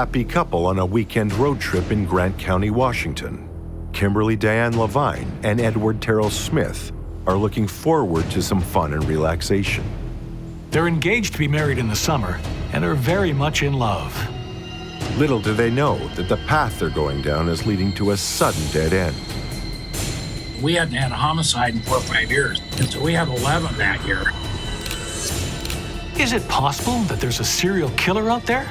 happy couple on a weekend road trip in Grant County, Washington. Kimberly Diane Levine and Edward Terrell Smith are looking forward to some fun and relaxation. They're engaged to be married in the summer and are very much in love. Little do they know that the path they're going down is leading to a sudden dead end. We hadn't had a homicide in 4 or 5 years, and so we had 11 that year. Is it possible that there's a serial killer out there?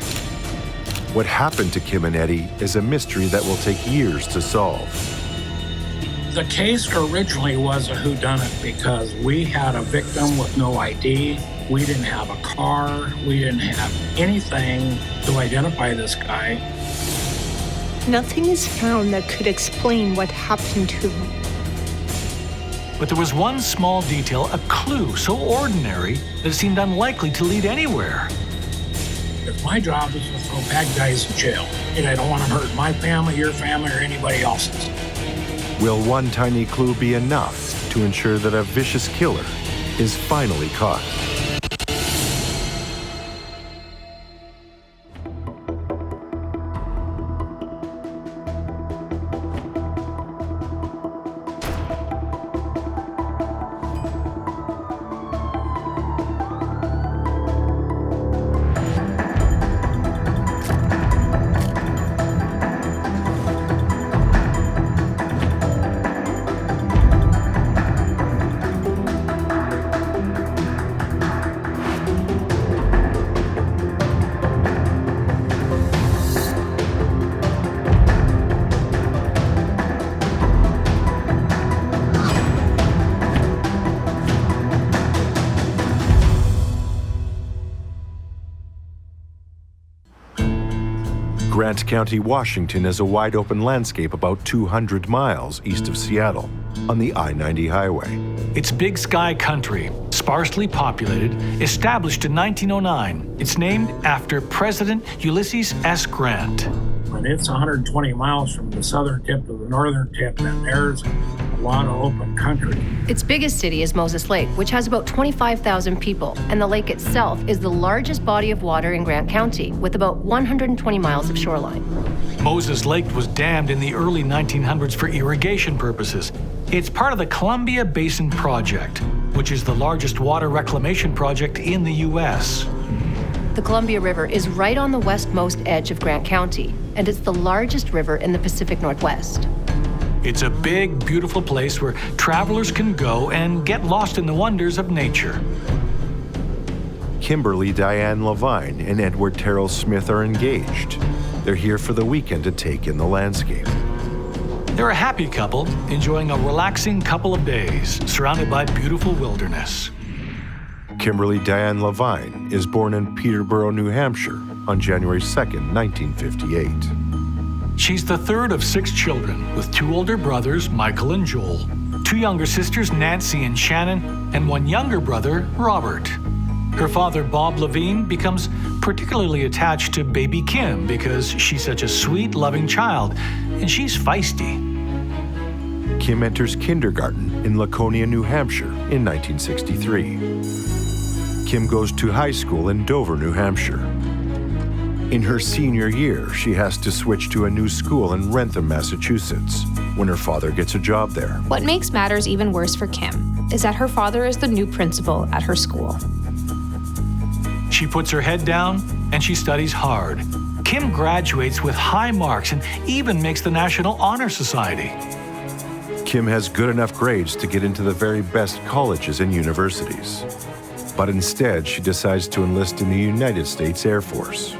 What happened to Kim and Eddie is a mystery that will take years to solve. The case originally was a whodunit because we had a victim with no ID. We didn't have a car. We didn't have anything to identify this guy. Nothing is found that could explain what happened to him. But there was one small detail, a clue so ordinary that it seemed unlikely to lead anywhere. If my job is to throw bad guys in jail, and I don't want to hurt my family, your family, or anybody else's. Will one tiny clue be enough to ensure that a vicious killer is finally caught? Grant County, Washington is a wide-open landscape about 200 miles east of Seattle on the I-90 highway. It's big sky country, sparsely populated, established in 1909. It's named after President Ulysses S. Grant. And it's 120 miles from the southern tip to the northern tip, and there's a lot of open country. Its biggest city is Moses Lake, which has about 25,000 people, and the lake itself is the largest body of water in Grant County, with about 120 miles of shoreline. Moses Lake was dammed in the early 1900s for irrigation purposes. It's part of the Columbia Basin Project, which is the largest water reclamation project in the U.S. The Columbia River is right on the westmost edge of Grant County, and it's the largest river in the Pacific Northwest. It's a big, beautiful place where travelers can go and get lost in the wonders of nature. Kimberly Diane Levine and Edward Terrell Smith are engaged. They're here for the weekend to take in the landscape. They're a happy couple, enjoying a relaxing couple of days, surrounded by beautiful wilderness. Kimberly Diane Levine is born in Peterborough, New Hampshire on January 2nd, 1958. She's the third of 6 children, with 2 older brothers, Michael and Joel, 2 younger sisters, Nancy and Shannon, and 1 younger brother, Robert. Her father, Bob Levine, becomes particularly attached to baby Kim because she's such a sweet, loving child, and she's feisty. Kim enters kindergarten in Laconia, New Hampshire in 1963. Kim goes to high school in Dover, New Hampshire. In her senior year, she has to switch to a new school in Wrentham, Massachusetts, when her father gets a job there. What makes matters even worse for Kim is that her father is the new principal at her school. She puts her head down and she studies hard. Kim graduates with high marks and even makes the National Honor Society. Kim has good enough grades to get into the very best colleges and universities. But instead, she decides to enlist in the United States Air Force.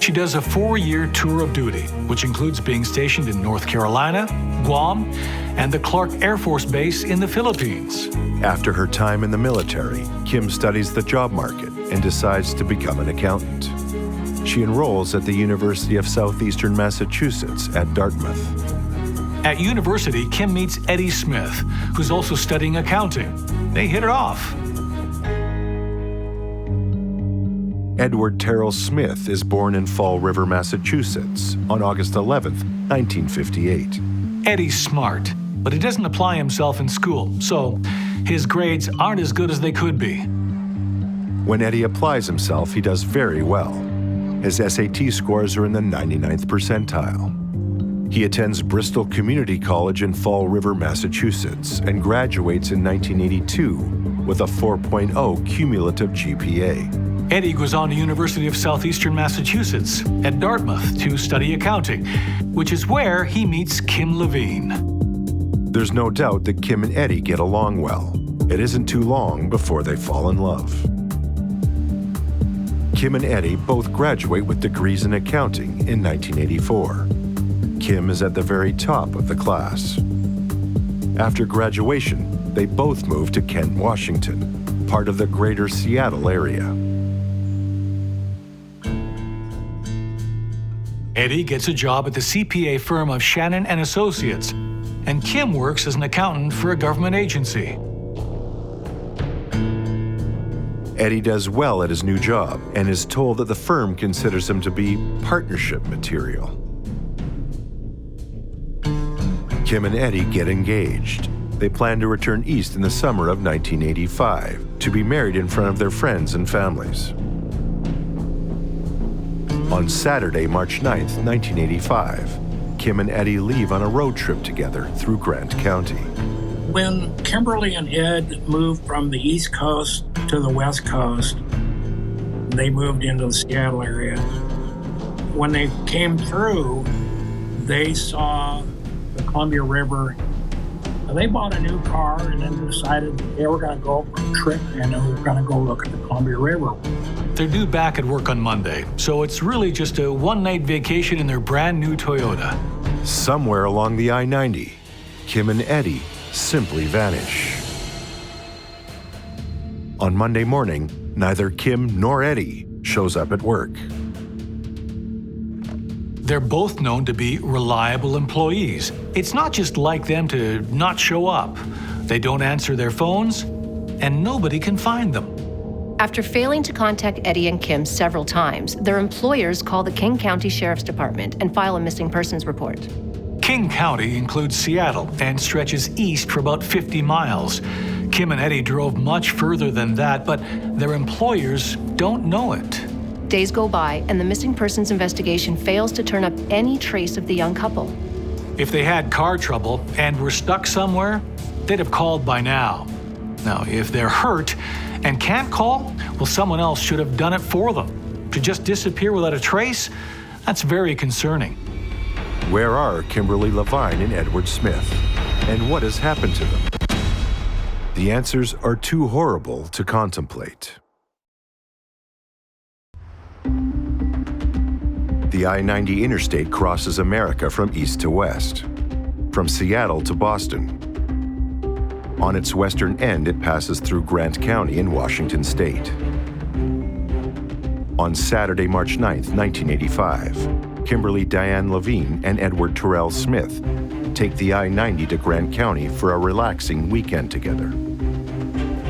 She does a 4-year tour of duty, which includes being stationed in North Carolina, Guam, and the Clark Air Force Base in the Philippines. After her time in the military, Kim studies the job market and decides to become an accountant. She enrolls at the University of Southeastern Massachusetts at Dartmouth. At university, Kim meets Eddie Smith, who's also studying accounting. They hit it off. Edward Terrell Smith is born in Fall River, Massachusetts on August 11, 1958. Eddie's smart, but he doesn't apply himself in school, so his grades aren't as good as they could be. When Eddie applies himself, he does very well. His SAT scores are in the 99th percentile. He attends Bristol Community College in Fall River, Massachusetts, and graduates in 1982 with a 4.0 cumulative GPA. Eddie goes on to University of Southeastern Massachusetts at Dartmouth to study accounting, which is where he meets Kim Levine. There's no doubt that Kim and Eddie get along well. It isn't too long before they fall in love. Kim and Eddie both graduate with degrees in accounting in 1984. Kim is at the very top of the class. After graduation, they both move to Kent, Washington, part of the greater Seattle area. Eddie gets a job at the CPA firm of Shannon and Associates, and Kim works as an accountant for a government agency. Eddie does well at his new job and is told that the firm considers him to be partnership material. Kim and Eddie get engaged. They plan to return east in the summer of 1985 to be married in front of their friends and families. On Saturday, March 9th, 1985, Kim and Eddie leave on a road trip together through Grant County. When Kimberly and Ed moved from the East Coast to the West Coast, they moved into the Seattle area. When they came through, they saw the Columbia River. They bought a new car and then decided they were going to go for a trip and they were going to go look at the Columbia River. They're due back at work on Monday, so it's really just a one-night vacation in their brand new Toyota. Somewhere along the I-90, Kim and Eddie simply vanish. On Monday morning, neither Kim nor Eddie shows up at work. They're both known to be reliable employees. It's not just like them to not show up. They don't answer their phones, and nobody can find them. After failing to contact Eddie and Kim several times, their employers call the King County Sheriff's Department and file a missing persons report. King County includes Seattle and stretches east for about 50 miles. Kim and Eddie drove much further than that, but their employers don't know it. Days go by, and the missing persons investigation fails to turn up any trace of the young couple. If they had car trouble and were stuck somewhere, they'd have called by now. Now, if they're hurt and can't call, well, someone else should have done it for them. To just disappear without a trace, that's very concerning. Where are Kimberly Levine and Edward Smith? And what has happened to them? The answers are too horrible to contemplate. The I-90 interstate crosses America from east to west, from Seattle to Boston. On its western end, it passes through Grant County in Washington state. On Saturday, March 9th, 1985, Kimberly Diane Levine and Edward Terrell Smith take the I-90 to Grant County for a relaxing weekend together.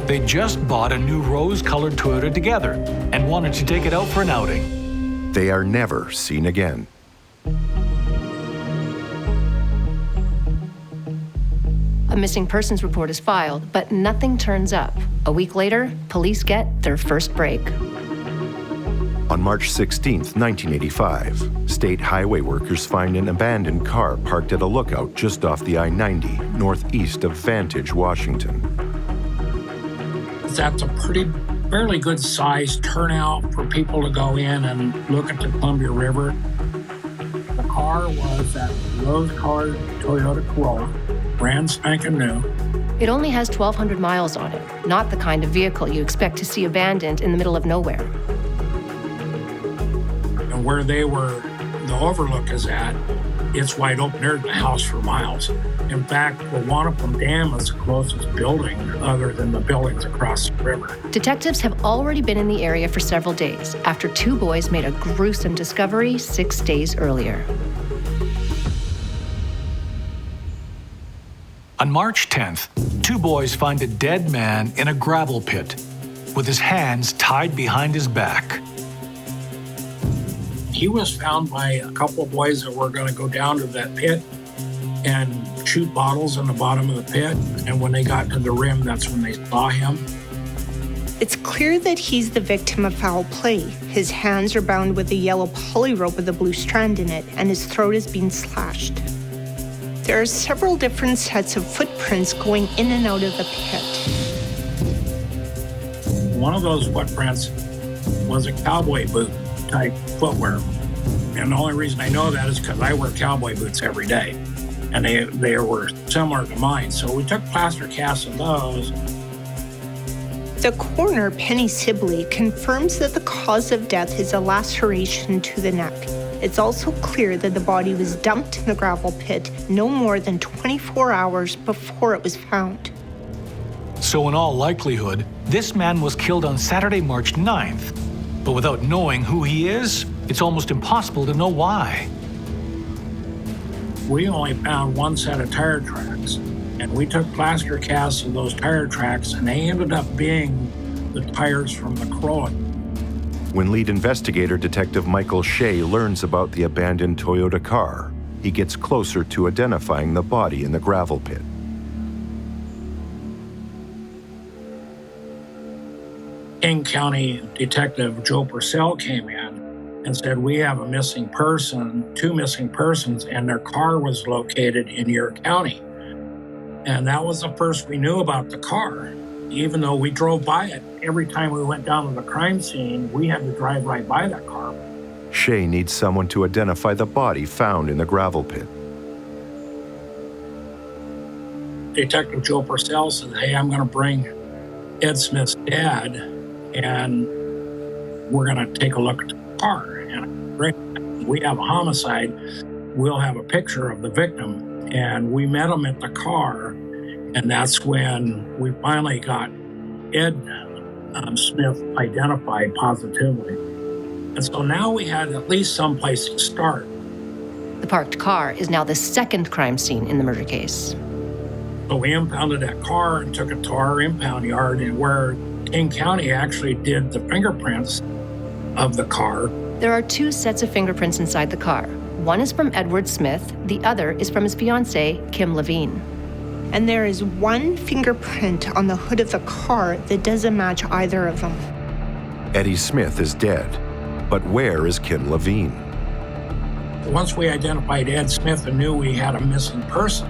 They just bought a new rose-colored Toyota together and wanted to take it out for an outing. They are never seen again. A missing persons report is filed, but nothing turns up. A week later, police get their first break. On March 16th, 1985, state highway workers find an abandoned car parked at a lookout just off the I-90, northeast of Vantage, Washington. That's a fairly good size turnout for people to go in and look at the Columbia River. The car was that rose-colored Toyota Corolla, brand spanking new. It only has 1,200 miles on it, not the kind of vehicle you expect to see abandoned in the middle of nowhere. And where the overlook is at, it's wide open. There's the house for miles. In fact, the Wanapum Dam is the closest building other than the buildings across the river. Detectives have already been in the area for several days after two boys made a gruesome discovery 6 days earlier. On March 10th, two boys find a dead man in a gravel pit with his hands tied behind his back. He was found by a couple of boys that were going to go down to that pit and shoot bottles in the bottom of the pit. And when they got to the rim, that's when they saw him. It's clear that he's the victim of foul play. His hands are bound with a yellow poly rope with a blue strand in it, and his throat is being slashed. There are several different sets of footprints going in and out of the pit. One of those footprints was a cowboy boot type footwear. And the only reason I know that is because I wear cowboy boots every day. And they were similar to mine. So we took plaster casts of those. The coroner, Penny Sibley, confirms that the cause of death is a laceration to the neck. It's also clear that the body was dumped in the gravel pit no more than 24 hours before it was found. So in all likelihood, this man was killed on Saturday, March 9th. But without knowing who he is, it's almost impossible to know why. We only found one set of tire tracks, and we took plaster casts of those tire tracks, and they ended up being the tires from the Corolla. When lead investigator Detective Michael Shea learns about the abandoned Toyota car, he gets closer to identifying the body in the gravel pit. King County Detective Joe Purcell came in and said, we have a missing person, 2 missing persons, and their car was located in your county. And that was the first we knew about the car. Even though we drove by it, every time we went down to the crime scene, we had to drive right by that car. Shea needs someone to identify the body found in the gravel pit. Detective Joe Purcell said, hey, I'm going to bring Ed Smith's dad, and we're going to take a look at the car. And we have a homicide. We'll have a picture of the victim. And we met him at the car, and that's when we finally got Ed Smith identified positively. And so now we had at least some place to start. The parked car is now the second crime scene in the murder case. So we impounded that car and took it to our impound yard, and where King County actually did the fingerprints of the car. There are 2 sets of fingerprints inside the car. One is from Edward Smith, the other is from his fiancée, Kim Levine. And there is 1 fingerprint on the hood of the car that doesn't match either of them. Eddie Smith is dead, but where is Kim Levine? Once we identified Ed Smith and knew we had a missing person,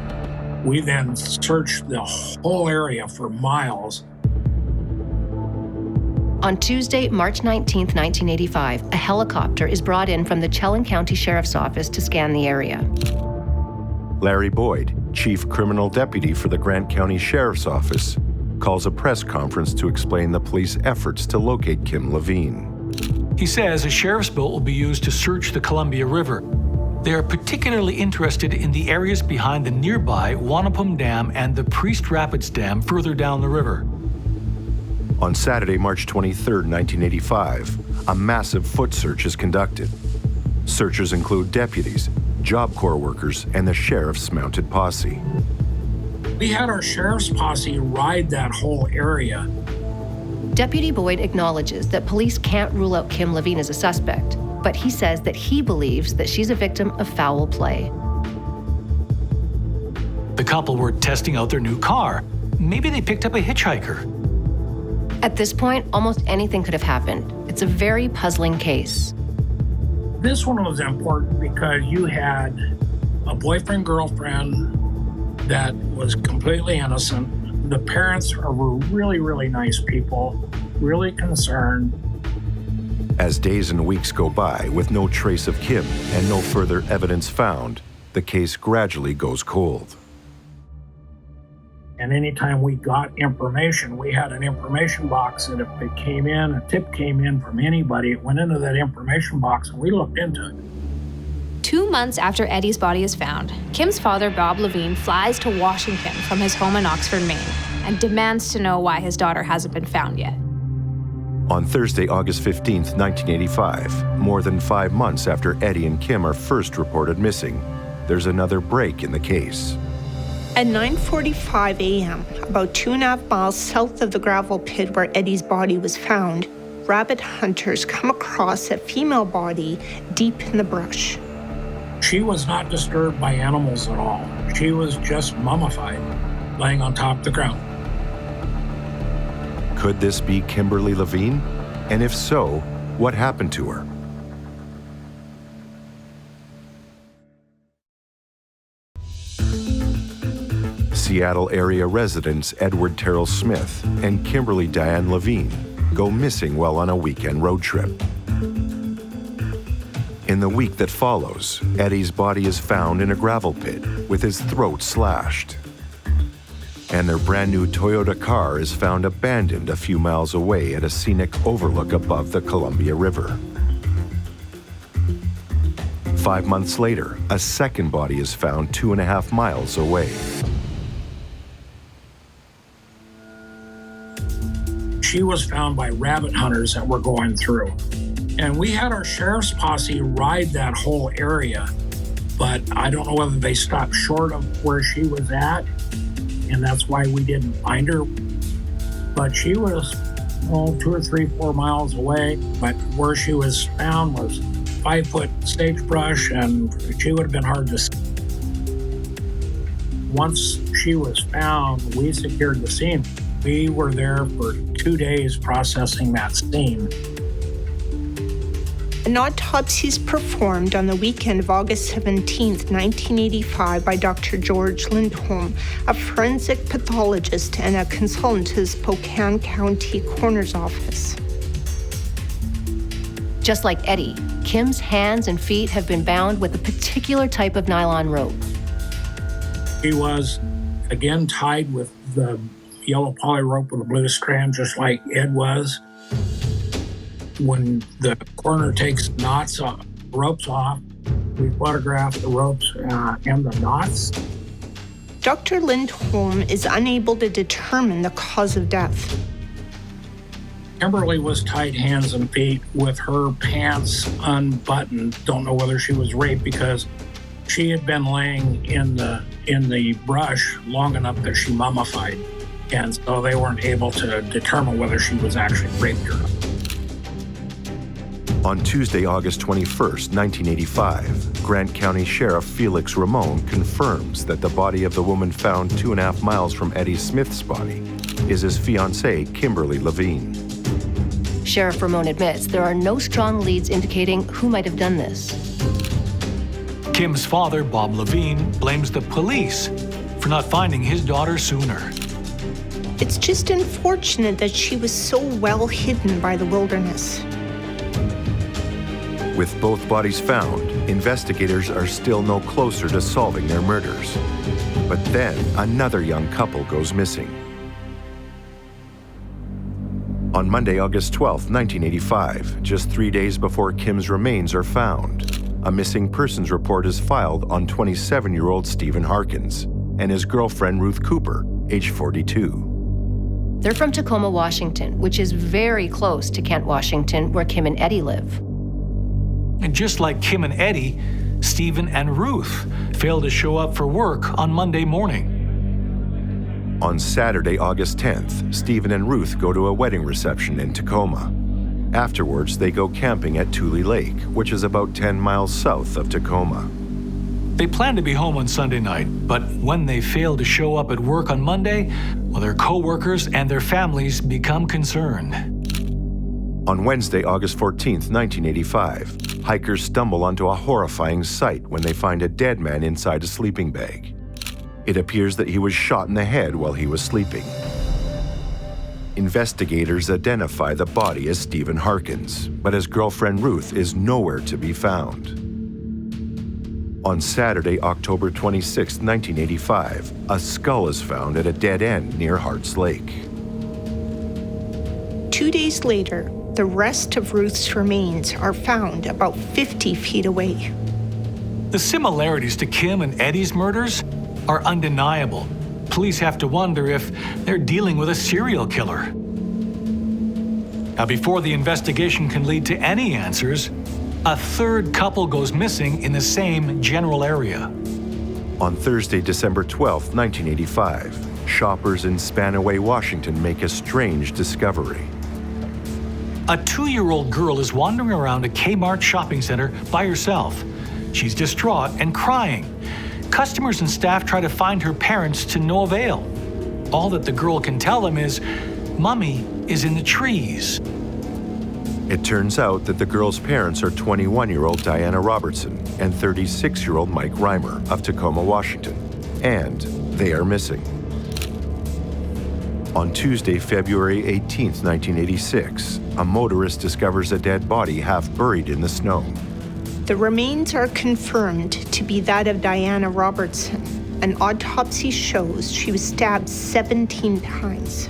we then searched the whole area for miles. On Tuesday, March 19, 1985, a helicopter is brought in from the Chelan County Sheriff's Office to scan the area. Larry Boyd, Chief Criminal Deputy for the Grant County Sheriff's Office, calls a press conference to explain the police efforts to locate Kim Levine. He says a sheriff's boat will be used to search the Columbia River. They are particularly interested in the areas behind the nearby Wanapum Dam and the Priest Rapids Dam further down the river. On Saturday, March 23, 1985, a massive foot search is conducted. Searchers include deputies, Job Corps workers, and the sheriff's mounted posse. We had our sheriff's posse ride that whole area. Deputy Boyd acknowledges that police can't rule out Kim Levine as a suspect, but he says that he believes that she's a victim of foul play. The couple were testing out their new car. Maybe they picked up a hitchhiker. At this point, almost anything could have happened. It's a very puzzling case. This one was important because you had a boyfriend-girlfriend that was completely innocent. The parents were really, really nice people, really concerned. As days and weeks go by with no trace of Kim and no further evidence found, the case gradually goes cold. And anytime we got information, we had an information box that if it came in, a tip came in from anybody, it went into that information box and we looked into it. 2 months after Eddie's body is found, Kim's father, Bob Levine, flies to Washington from his home in Oxford, Maine, and demands to know why his daughter hasn't been found yet. On Thursday, August 15, 1985, more than 5 months after Eddie and Kim are first reported missing, there's another break in the case. At 9:45 a.m., about 2.5 miles south of the gravel pit where Eddie's body was found, rabbit hunters come across a female body deep in the brush. She was not disturbed by animals at all. She was just mummified, laying on top of the ground. Could this be Kimberly Levine? And if so, what happened to her? Seattle area residents Edward Terrell Smith and Kimberly Diane Levine go missing while on a weekend road trip. In the week that follows, Eddie's body is found in a gravel pit with his throat slashed. And their brand new Toyota car is found abandoned a few miles away at a scenic overlook above the Columbia River. 5 months later, a second body is found 2.5 miles away. She was found by rabbit hunters that were going through. And we had our sheriff's posse ride that whole area, but I don't know whether they stopped short of where she was at, and that's why we didn't find her. But she was 2 or 3, 4 miles away, but where she was found was 5-foot sagebrush, and she would have been hard to see. Once she was found, we secured the scene. We were there for 2 days processing that scene. An autopsy is performed on the weekend of August 17, 1985 by Dr. George Lindholm, a forensic pathologist and a consultant to the Spokane County Coroner's Office. Just like Eddie, Kim's hands and feet have been bound with a particular type of nylon rope. She was, again, tied with the yellow poly rope with a blue strand, just like Ed was. When the coroner takes ropes off, we photograph the ropes and the knots. Dr. Lindholm is unable to determine the cause of death. Kimberly was tied hands and feet with her pants unbuttoned. Don't know whether she was raped because she had been laying in the brush long enough that she mummified. And so they weren't able to determine whether she was actually raped or not. On Tuesday, August 21st, 1985, Grant County Sheriff Felix Ramon confirms that the body of the woman found 2.5 miles from Eddie Smith's body is his fiancée, Kimberly Levine. Sheriff Ramon admits there are no strong leads indicating who might have done this. Kim's father, Bob Levine, blames the police for not finding his daughter sooner. It's just unfortunate that she was so well hidden by the wilderness. With both bodies found, investigators are still no closer to solving their murders. But then another young couple goes missing. On Monday, August 12, 1985, just 3 days before Kim's remains are found, a missing persons report is filed on 27-year-old Stephen Harkins and his girlfriend Ruth Cooper, age 42. They're from Tacoma, Washington, which is very close to Kent, Washington, where Kim and Eddie live. And just like Kim and Eddie, Stephen and Ruth failed to show up for work on Monday morning. On Saturday, August 10th, Stephen and Ruth go to a wedding reception in Tacoma. Afterwards, they go camping at Tule Lake, which is about 10 miles south of Tacoma. They plan to be home on Sunday night, but when they fail to show up at work on Monday, well, their co-workers and their families become concerned. On Wednesday, August 14th, 1985, hikers stumble onto a horrifying sight when they find a dead man inside a sleeping bag. It appears that he was shot in the head while he was sleeping. Investigators identify the body as Stephen Harkins, but his girlfriend Ruth is nowhere to be found. On Saturday, October 26, 1985, a skull is found at a dead end near Harts Lake. 2 days later, the rest of Ruth's remains are found about 50 feet away. The similarities to Kim and Eddie's murders are undeniable. Police have to wonder if they're dealing with a serial killer. Now, before the investigation can lead to any answers, a third couple goes missing in the same general area. On Thursday, December 12, 1985, shoppers in Spanaway, Washington make a strange discovery. A 2-year-old girl is wandering around a Kmart shopping center by herself. She's distraught and crying. Customers and staff try to find her parents to no avail. All that the girl can tell them is, mummy is in the trees. It turns out that the girl's parents are 21-year-old Diana Robertson and 36-year-old Mike Reimer of Tacoma, Washington, and they are missing. On Tuesday, February 18, 1986, a motorist discovers a dead body half buried in the snow. The remains are confirmed to be that of Diana Robertson. An autopsy shows she was stabbed 17 times.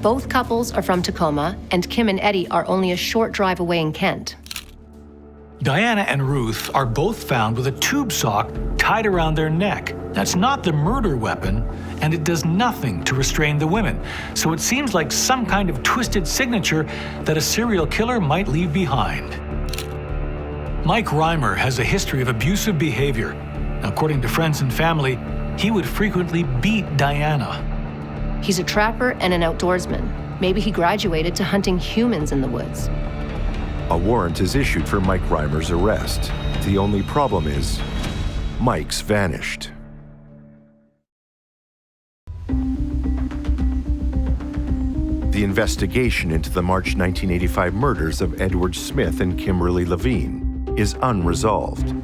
Both couples are from Tacoma, and Kim and Eddie are only a short drive away in Kent. Diana and Ruth are both found with a tube sock tied around their neck. That's not the murder weapon, and it does nothing to restrain the women. So it seems like some kind of twisted signature that a serial killer might leave behind. Mike Reimer has a history of abusive behavior. According to friends and family, he would frequently beat Diana. He's a trapper and an outdoorsman. Maybe he graduated to hunting humans in the woods. A warrant is issued for Mike Reimer's arrest. The only problem is, Mike's vanished. The investigation into the March 1985 murders of Edward Smith and Kimberly Levine is unresolved,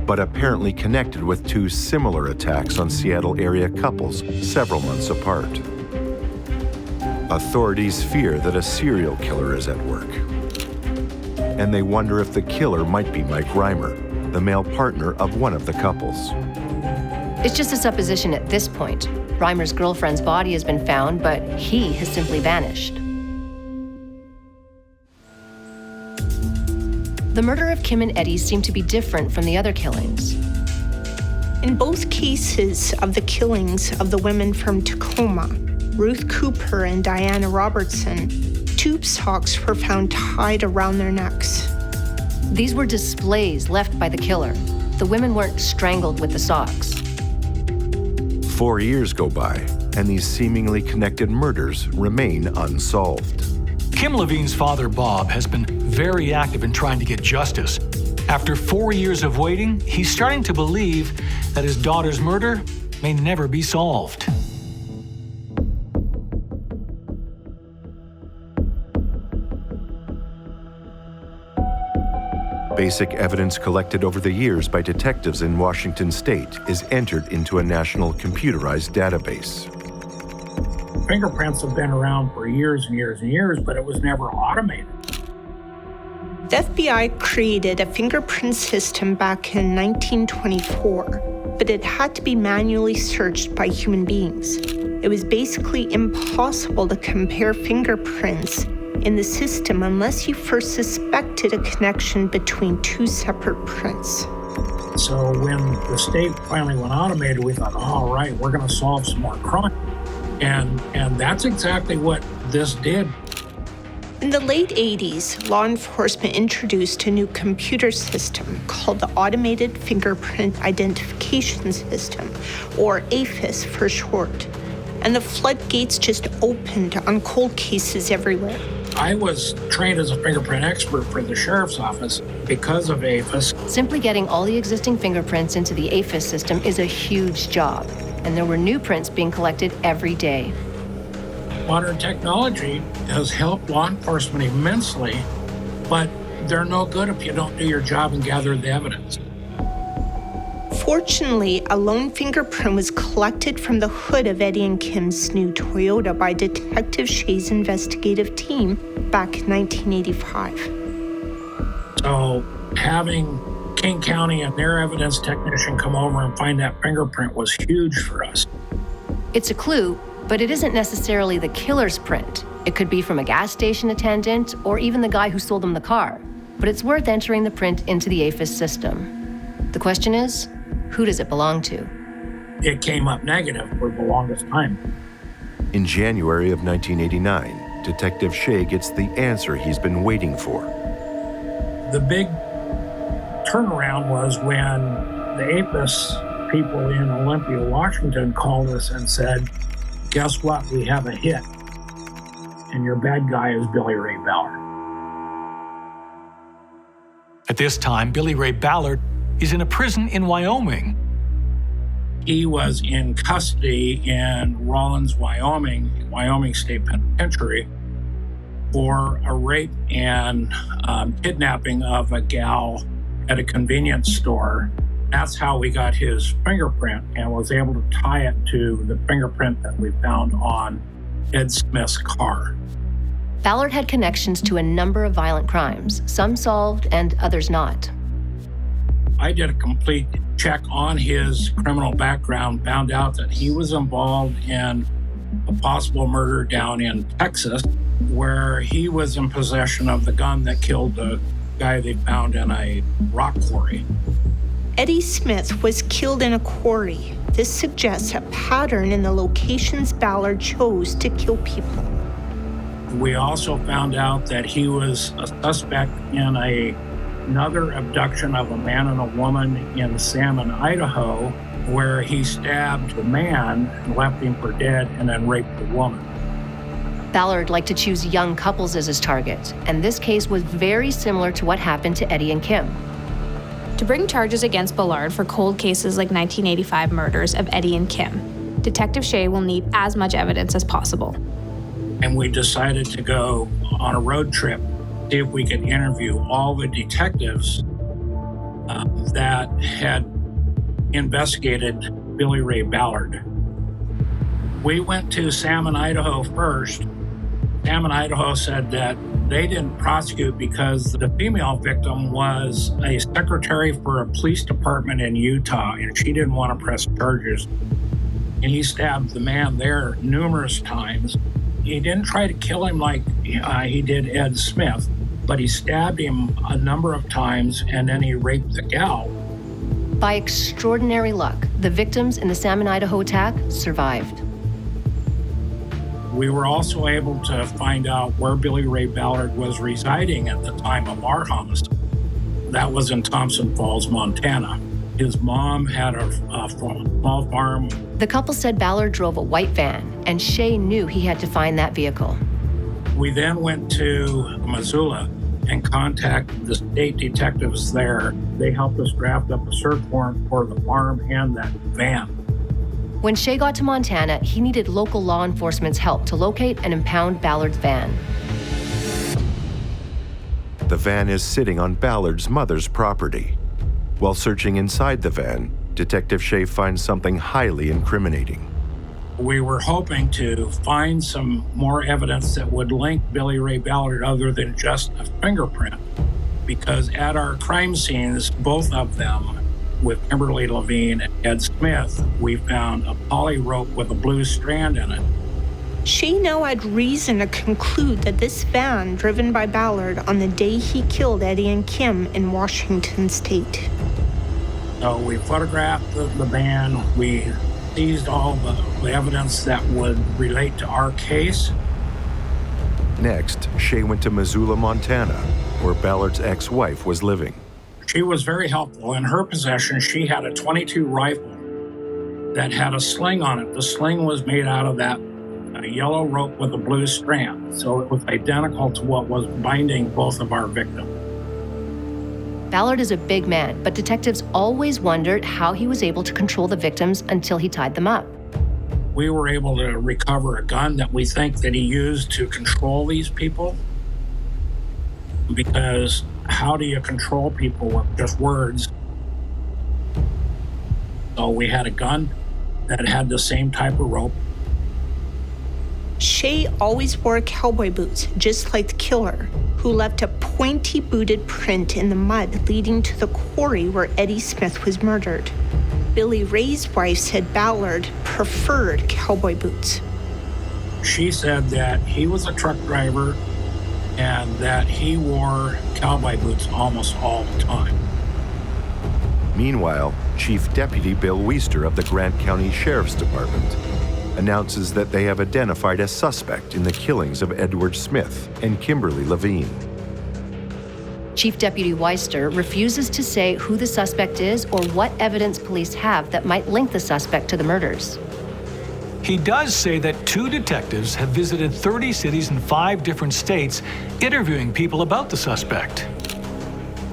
but apparently connected with two similar attacks on Seattle area couples several months apart. Authorities fear that a serial killer is at work, and they wonder if the killer might be Mike Reimer, the male partner of one of the couples. It's just a supposition at this point. Reimer's girlfriend's body has been found, but he has simply vanished. The murder of Kim and Eddie seemed to be different from the other killings. In both cases of the killings of the women from Tacoma, Ruth Cooper and Diana Robertson, tube socks were found tied around their necks. These were displays left by the killer. The women weren't strangled with the socks. 4 years go by, and these seemingly connected murders remain unsolved. Kim Levine's father, Bob, has been very active in trying to get justice. After 4 years of waiting, he's starting to believe that his daughter's murder may never be solved. Basic evidence collected over the years by detectives in Washington state is entered into a national computerized database. Fingerprints have been around for years and years and years, but it was never automated. The FBI created a fingerprint system back in 1924, but it had to be manually searched by human beings. It was basically impossible to compare fingerprints in the system unless you first suspected a connection between two separate prints. So when the state finally went automated, we thought, all right, we're going to solve some more crime. And that's exactly what this did. In the late 80s, law enforcement introduced a new computer system called the Automated Fingerprint Identification System, or AFIS for short. And the floodgates just opened on cold cases everywhere. I was trained as a fingerprint expert for the sheriff's office because of AFIS. Simply getting all the existing fingerprints into the AFIS system is a huge job, and there were new prints being collected every day. Modern technology has helped law enforcement immensely, but they're no good if you don't do your job and gather the evidence. Fortunately, a lone fingerprint was collected from the hood of Eddie and Kim's new Toyota by Detective Shea's investigative team back in 1985. So having King County and their evidence technician come over and find that fingerprint was huge for us. It's a clue, but it isn't necessarily the killer's print. It could be from a gas station attendant or even the guy who sold them the car. But it's worth entering the print into the AFIS system. The question is, who does it belong to? It came up negative for the longest time. In January of 1989, Detective Shea gets the answer he's been waiting for. The big turnaround was when the APIS people in Olympia, Washington called us and said, guess what, we have a hit. And your bad guy is Billy Ray Ballard. At this time, Billy Ray Ballard is in a prison in Wyoming. He was in custody in Rawlins, Wyoming State Penitentiary for a rape and kidnapping of a gal at a convenience store. That's how we got his fingerprint and was able to tie it to the fingerprint that we found on Ed Smith's car. Ballard had connections to a number of violent crimes, some solved and others not. I did a complete check on his criminal background, found out that he was involved in a possible murder down in Texas, where he was in possession of the gun that killed the guy they found in a rock quarry. Eddie Smith was killed in a quarry. This suggests a pattern in the locations Ballard chose to kill people. We also found out that he was a suspect in another abduction of a man and a woman in Salmon, Idaho, where he stabbed the man, left him for dead, and then raped the woman. Ballard liked to choose young couples as his target, and this case was very similar to what happened to Eddie and Kim. To bring charges against Ballard for cold cases like 1985 murders of Eddie and Kim, Detective Shea will need as much evidence as possible. And we decided to go on a road trip, see if we could interview all the detectives that had investigated Billy Ray Ballard. We went to Salmon, Idaho first. Salmon, Idaho said that they didn't prosecute because the female victim was a secretary for a police department in Utah, and she didn't want to press charges. And he stabbed the man there numerous times. He didn't try to kill him like he did Ed Smith, but he stabbed him a number of times, and then he raped the gal. By extraordinary luck, the victims in the Salmon, Idaho attack survived. We were also able to find out where Billy Ray Ballard was residing at the time of our homicide. That was in Thompson Falls, Montana. His mom had a small farm. The couple said Ballard drove a white van, and Shea knew he had to find that vehicle. We then went to Missoula and contacted the state detectives there. They helped us draft up a search warrant for the farm and that van. When Shea got to Montana, he needed local law enforcement's help to locate and impound Ballard's van. The van is sitting on Ballard's mother's property. While searching inside the van, Detective Shea finds something highly incriminating. We were hoping to find some more evidence that would link Billy Ray Ballard other than just a fingerprint, because at our crime scenes, both of them, with Kimberly Levine and Ed Smith, we found a poly rope with a blue strand in it. Shea now had reason to conclude that this van, driven by Ballard on the day he killed Eddie and Kim in Washington State. So we photographed the van, we seized all the evidence that would relate to our case. Next, Shea went to Missoula, Montana, where Ballard's ex-wife was living. She was very helpful. In her possession, she had a .22 rifle that had a sling on it. The sling was made out of that yellow rope with a blue strand, so it was identical to what was binding both of our victims. Ballard is a big man, but detectives always wondered how he was able to control the victims until he tied them up. We were able to recover a gun that we think that he used to control these people, because how do you control people with just words? So we had a gun that had the same type of rope. Shea always wore cowboy boots, just like the killer, who left a pointy-booted print in the mud leading to the quarry where Eddie Smith was murdered. Billy Ray's wife said Ballard preferred cowboy boots. She said that he was a truck driver and that he wore cowboy boots almost all the time. Meanwhile, Chief Deputy Bill Weister of the Grant County Sheriff's Department announces that they have identified a suspect in the killings of Edward Smith and Kimberly Levine. Chief Deputy Weister refuses to say who the suspect is or what evidence police have that might link the suspect to the murders. He does say that 2 detectives have visited 30 cities in 5 different states, interviewing people about the suspect.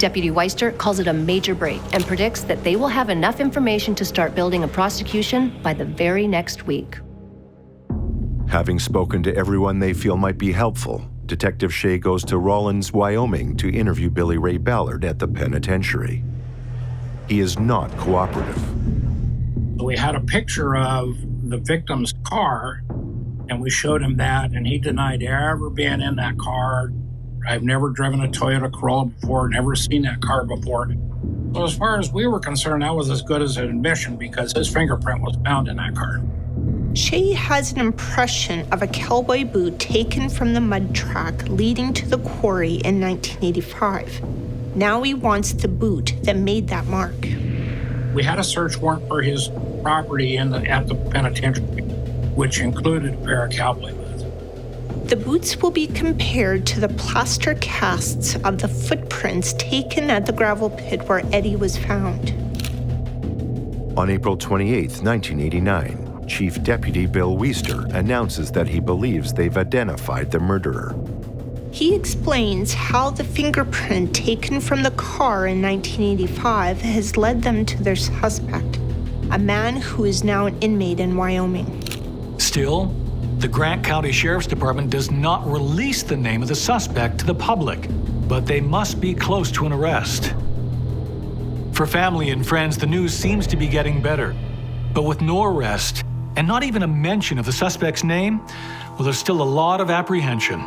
Deputy Weister calls it a major break and predicts that they will have enough information to start building a prosecution by the very next week. Having spoken to everyone they feel might be helpful, Detective Shea goes to Rawlins, Wyoming to interview Billy Ray Ballard at the penitentiary. He is not cooperative. We had a picture of the victim's car, and we showed him that, and he denied ever being in that car. I've never driven a Toyota Corolla before, never seen that car before. So as far as we were concerned, that was as good as an admission because his fingerprint was found in that car. Shea has an impression of a cowboy boot taken from the mud track leading to the quarry in 1985. Now he wants the boot that made that mark. We had a search warrant for his property at the penitentiary, which included a pair of cowboy boots. The boots will be compared to the plaster casts of the footprints taken at the gravel pit where Eddie was found. On April 28, 1989, Chief Deputy Bill Weister announces that he believes they've identified the murderer. He explains how the fingerprint taken from the car in 1985 has led them to their suspect, a man who is now an inmate in Wyoming. Still, the Grant County Sheriff's Department does not release the name of the suspect to the public, but they must be close to an arrest. For family and friends, the news seems to be getting better, but with no arrest and not even a mention of the suspect's name, well, there's still a lot of apprehension.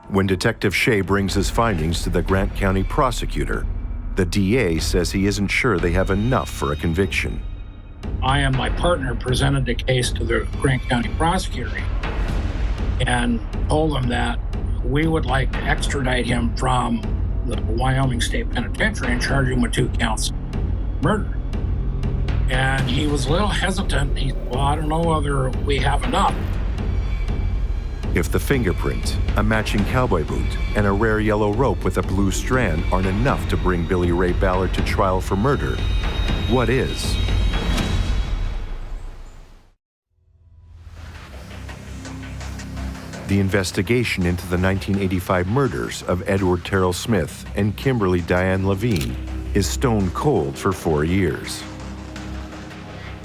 When Detective Shea brings his findings to the Grant County prosecutor, the DA says he isn't sure they have enough for a conviction. I and my partner presented the case to the Grant County prosecutor and told them that we would like to extradite him from the Wyoming State Penitentiary and charge him with 2 counts of murder. And he was a little hesitant. He said, well, I don't know whether we have enough. If the fingerprint, a matching cowboy boot, and a rare yellow rope with a blue strand aren't enough to bring Billy Ray Ballard to trial for murder, what is? The investigation into the 1985 murders of Edward Terrell Smith and Kimberly Diane Levine is stone cold for 4 years.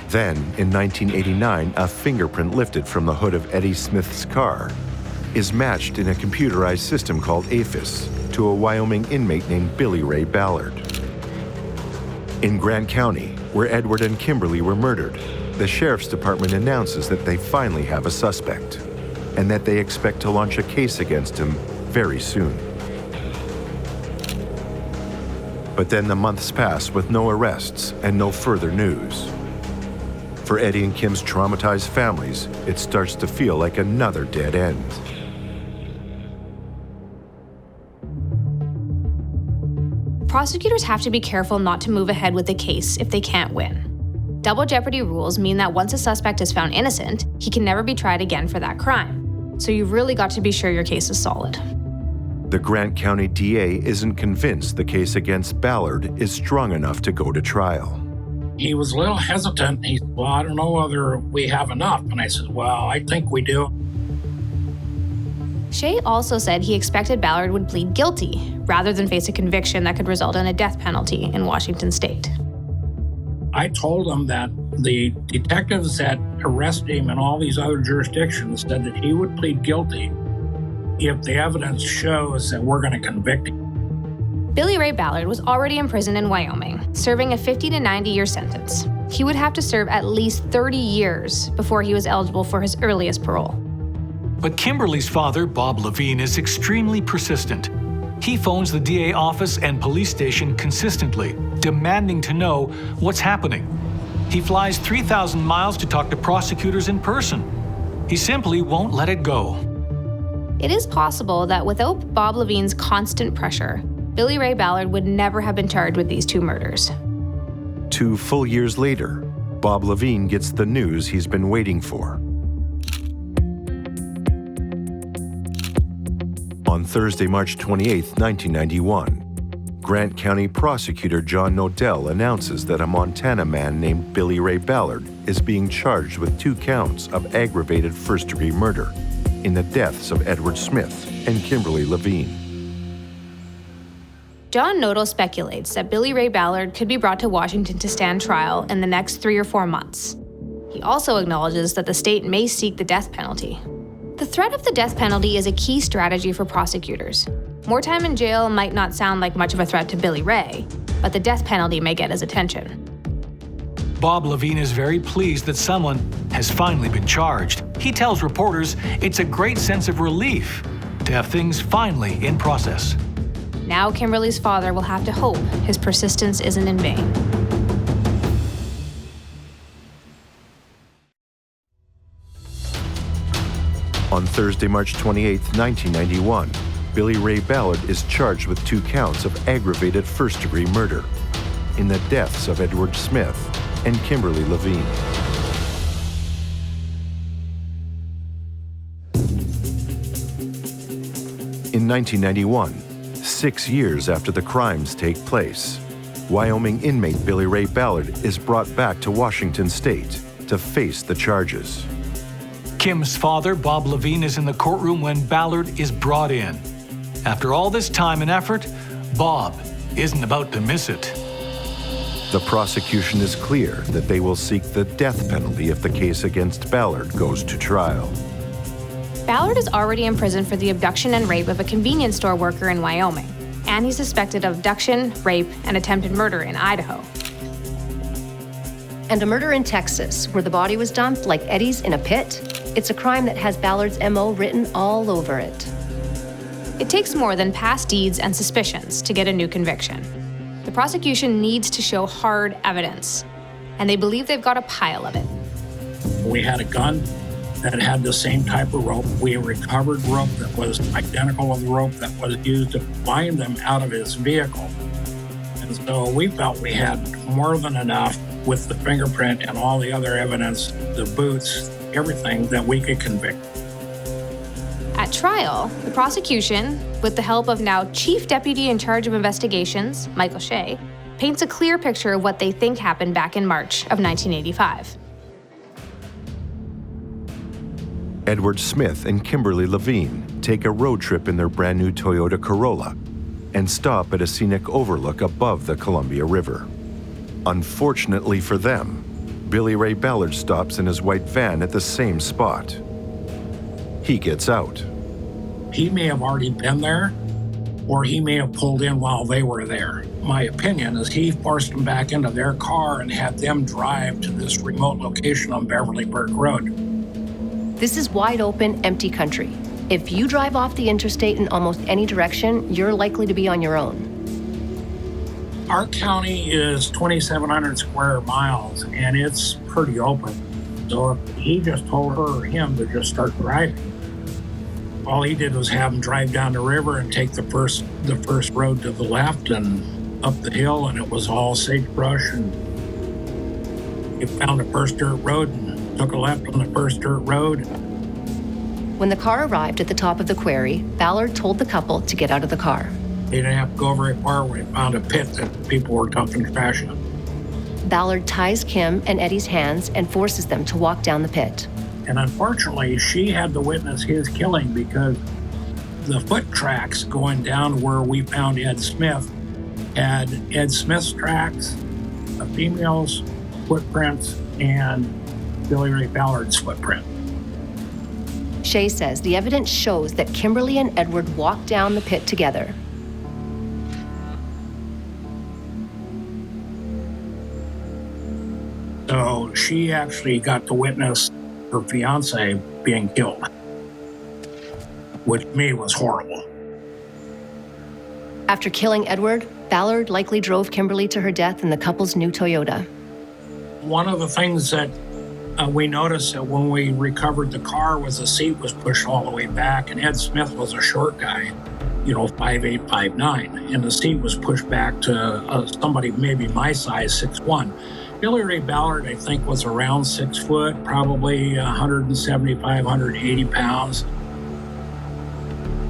Then, in 1989, a fingerprint lifted from the hood of Eddie Smith's car is matched in a computerized system called APHIS to a Wyoming inmate named Billy Ray Ballard. In Grant County, where Edward and Kimberly were murdered, the Sheriff's Department announces that they finally have a suspect and that they expect to launch a case against him very soon. But then the months pass with no arrests and no further news. For Eddie and Kim's traumatized families, it starts to feel like another dead end. Prosecutors have to be careful not to move ahead with the case if they can't win. Double jeopardy rules mean that once a suspect is found innocent, he can never be tried again for that crime. So you've really got to be sure your case is solid. The Grant County DA isn't convinced the case against Ballard is strong enough to go to trial. He was a little hesitant. He said, well, I don't know whether we have enough. And I said, well, I think we do. Shea also said he expected Ballard would plead guilty rather than face a conviction that could result in a death penalty in Washington state. I told him that the detectives that arrested him in all these other jurisdictions said that he would plead guilty if the evidence shows that we're going to convict him. Billy Ray Ballard was already imprisoned in Wyoming, serving a 50 to 90-year sentence. He would have to serve at least 30 years before he was eligible for his earliest parole. But Kimberly's father, Bob Levine, is extremely persistent. He phones the DA office and police station consistently, demanding to know what's happening. He flies 3,000 miles to talk to prosecutors in person. He simply won't let it go. It is possible that without Bob Levine's constant pressure, Billy Ray Ballard would never have been charged with these 2 murders. 2 full years later, Bob Levine gets the news he's been waiting for. On Thursday, March 28, 1991, Grant County Prosecutor John Nodell announces that a Montana man named Billy Ray Ballard is being charged with 2 counts of aggravated first-degree murder in the deaths of Edward Smith and Kimberly Levine. John Nodal speculates that Billy Ray Ballard could be brought to Washington to stand trial in the next 3 or 4 months. He also acknowledges that the state may seek the death penalty. The threat of the death penalty is a key strategy for prosecutors. More time in jail might not sound like much of a threat to Billy Ray, but the death penalty may get his attention. Bob Levine is very pleased that someone has finally been charged. He tells reporters it's a great sense of relief to have things finally in process. Now Kimberly's father will have to hope his persistence isn't in vain. On Thursday, March 28, 1991, Billy Ray Ballard is charged with 2 counts of aggravated first-degree murder in the deaths of Edward Smith and Kimberly Levine. In 1991, 6 years after the crimes take place, Wyoming inmate Billy Ray Ballard is brought back to Washington State to face the charges. Kim's father, Bob Levine, is in the courtroom when Ballard is brought in. After all this time and effort, Bob isn't about to miss it. The prosecution is clear that they will seek the death penalty if the case against Ballard goes to trial. Ballard is already in prison for the abduction and rape of a convenience store worker in Wyoming, and he's suspected of abduction, rape, and attempted murder in Idaho. And a murder in Texas, where the body was dumped like Eddie's in a pit. It's a crime that has Ballard's MO written all over it. It takes more than past deeds and suspicions to get a new conviction. The prosecution needs to show hard evidence, and they believe they've got a pile of it. We had a gun that had the same type of rope. We recovered rope that was identical to the rope that was used to bind them out of his vehicle. And so we felt we had more than enough with the fingerprint and all the other evidence, the boots, everything that we could convict. At trial, the prosecution, with the help of now Chief Deputy in charge of investigations, Michael Shea, paints a clear picture of what they think happened back in March of 1985. Edward Smith and Kimberly Levine take a road trip in their brand new Toyota Corolla and stop at a scenic overlook above the Columbia River. Unfortunately for them, Billy Ray Ballard stops in his white van at the same spot. He gets out. He may have already been there, or he may have pulled in while they were there. My opinion is he forced them back into their car and had them drive to this remote location on Beverly Burke Road. This is wide open, empty country. If you drive off the interstate in almost any direction, you're likely to be on your own. Our county is 2,700 square miles, and it's pretty open. So if he just told her or him to just start driving, all he did was have him drive down the river and take the first road to the left and up the hill, and it was all sagebrush. And he found the first dirt road and took a left on the first dirt road. When the car arrived at the top of the quarry, Ballard told the couple to get out of the car. He didn't have to go very far when he found a pit that people were dumping trash in. Ballard ties Kim and Eddie's hands and forces them to walk down the pit. And unfortunately, she had to witness his killing because the foot tracks going down where we found Ed Smith had Ed Smith's tracks, a female's footprints, and Billy Ray Ballard's footprint. Shea says the evidence shows that Kimberly and Edward walked down the pit together. So she actually got to witness her fiance being killed, which to me was horrible. After killing Edward, Ballard likely drove Kimberly to her death in the couple's new Toyota. One of the things that we noticed that when we recovered the car was the seat was pushed all the way back, and Ed Smith was a short guy, 5'8", 5'9", and the seat was pushed back to somebody maybe my size, 6'1". Billy Ray Ballard, I think, was around 6 foot, probably 175, 180 pounds.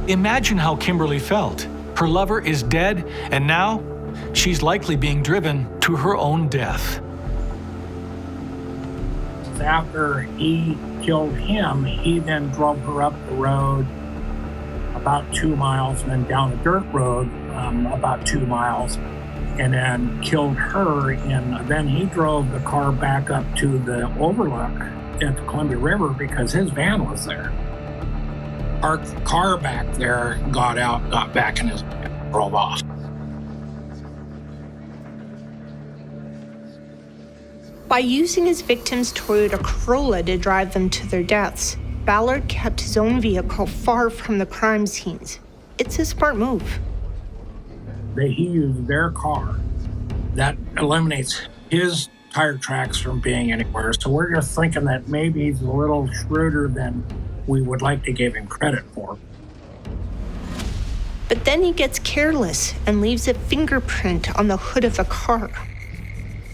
Imagine how Kimberly felt. Her lover is dead, and now she's likely being driven to her own death. After he killed him, he then drove her up the road about 2 miles and then down a dirt road about 2 miles and then killed her. And then he drove the car back up to the overlook at the Columbia River because his van was there. Our car back there, got out, got back in his van, drove off. By using his victim's Toyota Corolla to drive them to their deaths, Ballard kept his own vehicle far from the crime scenes. It's a smart move. He used their car. That eliminates his tire tracks from being anywhere. So we're just thinking that maybe he's a little shrewder than we would like to give him credit for. But then he gets careless and leaves a fingerprint on the hood of the car.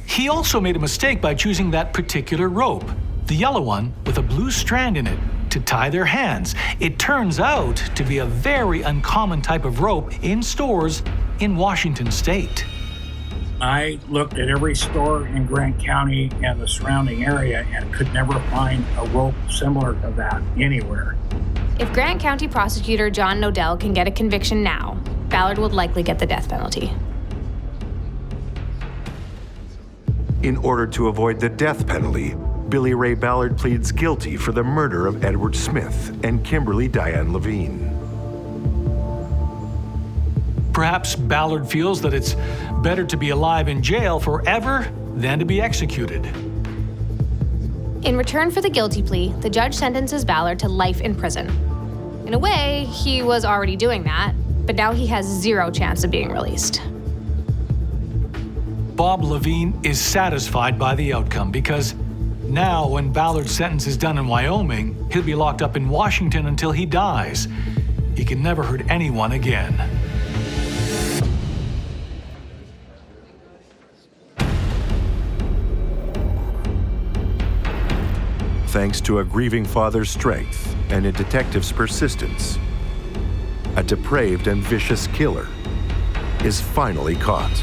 He also made a mistake by choosing that particular rope, the yellow one with a blue strand in it, to tie their hands. It turns out to be a very uncommon type of rope in stores in Washington state. I looked at every store in Grant County and the surrounding area and could never find a rope similar to that anywhere. If Grant County prosecutor John Nodell can get a conviction now, Ballard would likely get the death penalty. In order to avoid the death penalty, Billy Ray Ballard pleads guilty for the murder of Edward Smith and Kimberly Diane Levine. Perhaps Ballard feels that it's better to be alive in jail forever than to be executed. In return for the guilty plea, the judge sentences Ballard to life in prison. In a way, he was already doing that, but now he has zero chance of being released. Bob Levine is satisfied by the outcome because now when Ballard's sentence is done in Wyoming, he'll be locked up in Washington until he dies. He can never hurt anyone again. Thanks to a grieving father's strength and a detective's persistence, a depraved and vicious killer is finally caught.